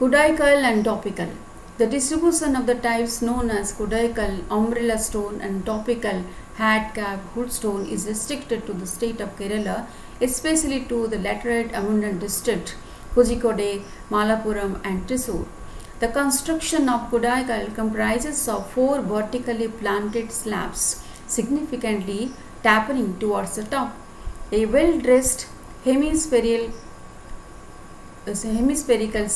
Conical and topical. The distribution of the types known as conical, umbrella stone, and topical hat cap hood stone is restricted to the state of Kerala, especially to the laterite abundant district Kozhikode, Malappuram, and Thrissur. The construction of conical comprises of four vertically planted slabs, significantly tapering towards the top. A well-dressed hemispherical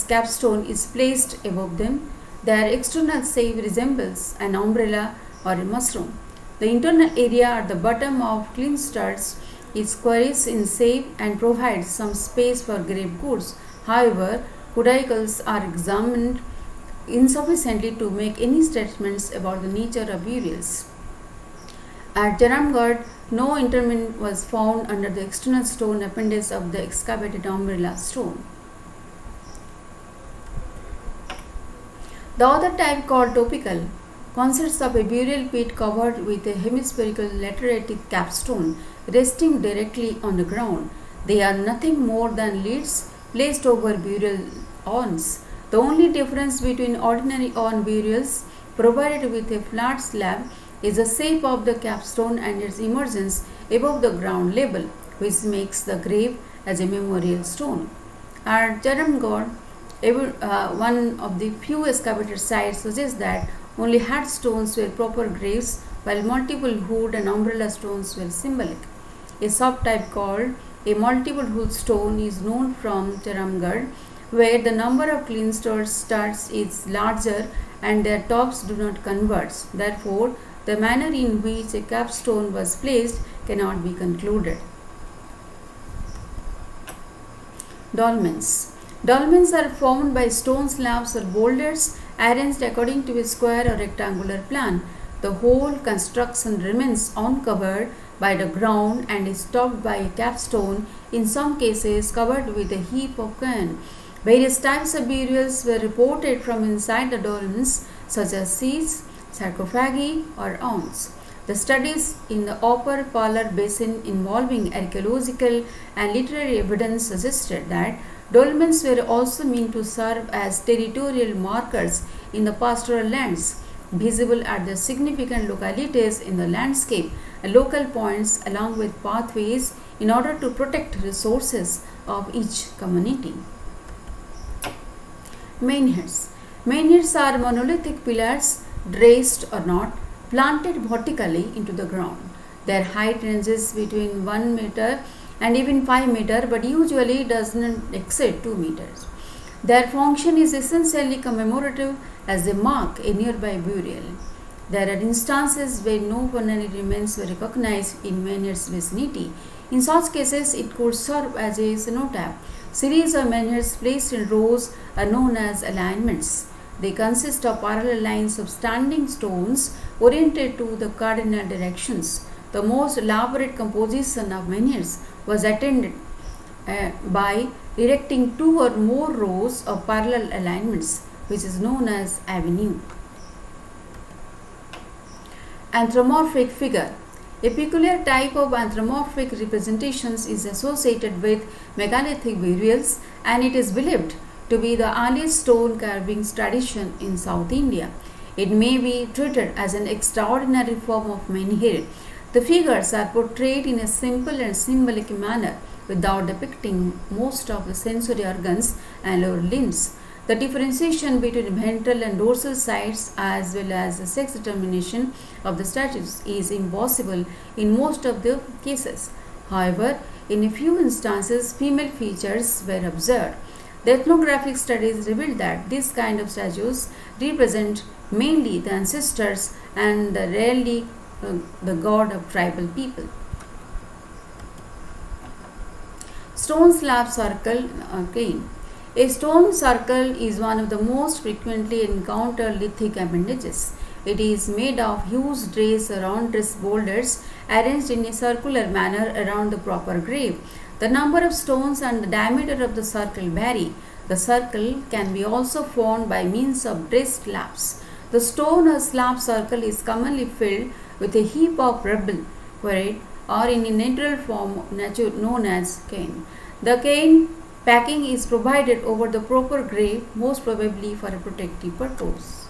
capstone is placed above them. Their external shape resembles an umbrella or a mushroom. The internal area at the bottom of clinisters is squarish in shape and provides some space for grave goods. However, conicals are examined insufficiently to make any statements about the nature of burials. At Jaramgarh, no interment was found under the external stone appendage of the excavated umbrella stone. The other type, called topical, consists of a burial pit covered with a hemispherical laterite capstone resting directly on the ground. They are nothing more than lids placed over burial urns. The only difference between ordinary urn burials provided with a flat slab is the shape of the capstone and its emergence above the ground level, which makes the grave as a memorial stone. At Jaramgarh, one of the few excavated sites suggests that only headstones were proper graves, while multiple hood and umbrella stones were symbolic. A subtype called a multiple hood stone is known from Jaramgarh, where the number of clinisters is larger and their tops do not converge. Therefore, the manner in which a capstone was placed cannot be concluded. Dolmens. Dolmens are formed by stone slabs or boulders arranged according to a square or rectangular plan. The whole construction remains uncovered by the ground and is topped by a capstone, in some cases covered with a heap of cairn. Various types of burials were reported from inside the dolmens, such as seats, sarcophagi, or urns. The studies in the upper Palar basin involving archaeological and literary evidence suggested that dolmens were also meant to serve as territorial markers in the pastoral lands, visible at the significant localities in the landscape and local points along with pathways in order to protect resources of each community. Menhirs. Menhirs are monolithic pillars, raised or not, planted vertically into the ground. Their height ranges between 1 meter and even 5 meter, but usually does not exceed 2 meters. Their function is essentially commemorative as they mark a nearby burial. There are instances where no funerary remains were recognized in menhirs vicinity. In such cases, it could serve as a cenotaph. Series of menhirs placed in rows are known as alignments. They consist of parallel lines of standing stones oriented to the cardinal directions. The most elaborate composition of menhirs was attended by erecting 2 or more rows of parallel alignments, which is known as avenue. Anthropomorphic figure. A peculiar type of anthropomorphic representations is associated with megalithic burials, and it is believed to be the earliest stone carvings tradition in South India. It may be treated as an extraordinary form of menhir. The figures are portrayed in a simple and symbolic manner without depicting most of the sensory organs and lower limbs. The differentiation between ventral and dorsal sides as well as the sex determination of the statues is impossible in most of the cases. However, in a few instances, female features were observed. The ethnographic studies revealed that this kind of statues represent mainly the ancestors and rarely the god of tribal people. Stone slab circle cairn. A stone circle is one of the most frequently encountered lithic appendages. It is made of huge trays or round-dress boulders arranged in a circular manner around the proper grave. The number of stones and the diameter of the circle vary. The circle can be also formed by means of dressed slabs. The stone or slab circle is commonly filled with a heap of rubble, quarried or in a natural form known as cairn. The cairn Packing is provided over the proper grave, most probably for a protective purpose.